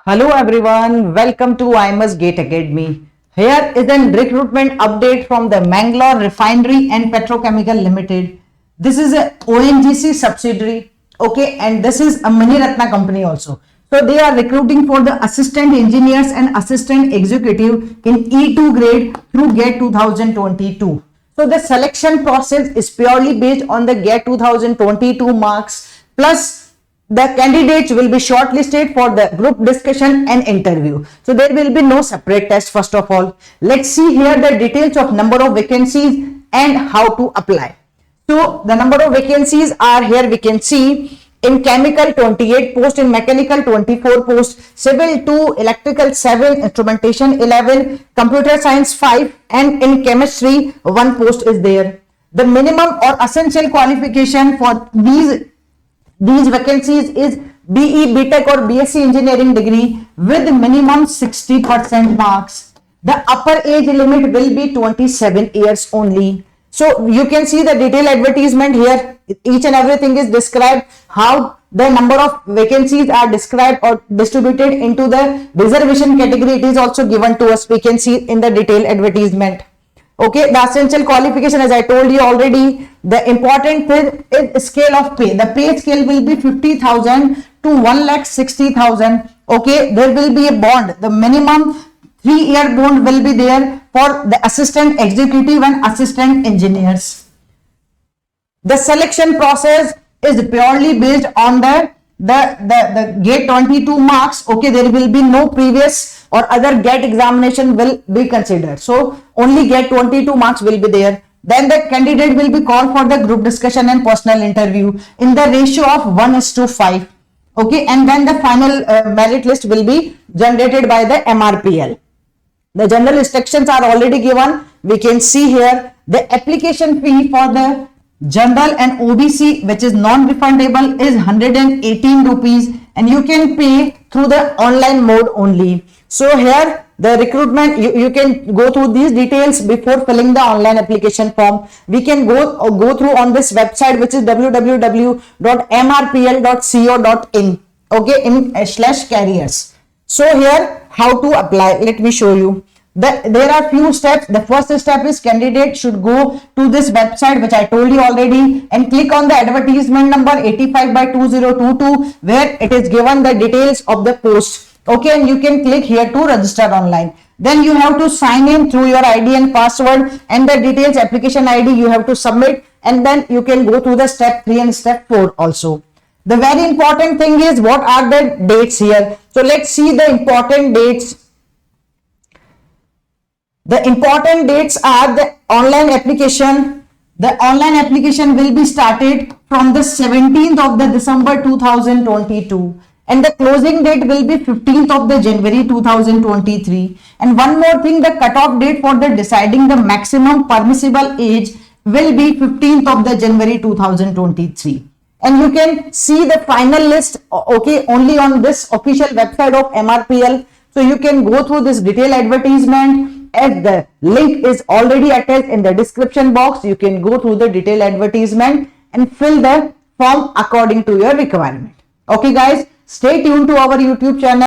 Hello everyone, welcome to IMS Gate Academy. Here is a recruitment update from the Mangalore Refinery and Petrochemical Limited. This is a ONGC subsidiary, okay, and this is a Mani Ratna company also. So they are recruiting for the assistant engineers and assistant executive in E2 grade through GATE 2022. So the selection process is purely based on the GATE 2022 marks, plus the candidates will be shortlisted for the group discussion and interview. So there will be no separate test. First of all, let's see here the details of number of vacancies and how to apply. So the number of vacancies are here. We can see in chemical 28 post, in mechanical 24 post, civil 2, electrical 7, instrumentation 11, computer science 5, and in chemistry 1 post is there. The minimum or essential qualification for these vacancies is BE, BTech or BSc engineering degree with minimum 60% marks. The upper age limit will be 27 years only. So you can see the detailed advertisement here. Each and everything is described, how the number of vacancies are described or distributed into the reservation category. It is also given to us. We can see in the detailed advertisement. Okay, the essential qualification, as I told you already, the important thing is scale of pay. The pay scale will be 50,000 to 1,60,000. Okay, there will be a bond. The minimum 3-year bond will be there for the assistant executive and assistant engineers. The selection process is purely based on the GATE 22 marks. Okay, there will be no previous or other GATE examination will be considered. So only GATE 22 marks will be there. Then the candidate will be called for the group discussion and personal interview in the ratio of 1:5. Okay, and then the final merit list will be generated by the MRPL. The general instructions are already given. We can see here the application fee for the general and OBC, which is non-refundable, is 118 rupees, and you can pay through the online mode only. So here the recruitment, you can go through these details before filling the online application form. We can go through on this website, which is www.mrpl.co.in. okay, in /careers. So here how to apply, let me show you. There are few steps. The first step is candidate should go to this website, which I told you already, and click on the advertisement number 85/2022, where it is given the details of the post. Okay, and you can click here to register online. Then you have to sign in through your ID and password, and the details application ID you have to submit, and then you can go to the step 3 and step 4 also. The very important thing is what are the dates here. So let's see the important dates. The important dates are the online application. The online application will be started from the 17th of the December 2022, and the closing date will be 15th of the January 2023. And one more thing, the cutoff date for the deciding the maximum permissible age will be 15th of the January 2023. And you can see the final list, okay, only on this official website of MRPL. So you can go through this detailed advertisement, as the link is already attached in the description box. You can go through the detailed advertisement and fill the form according to your requirement. Okay guys, stay tuned to our YouTube channel.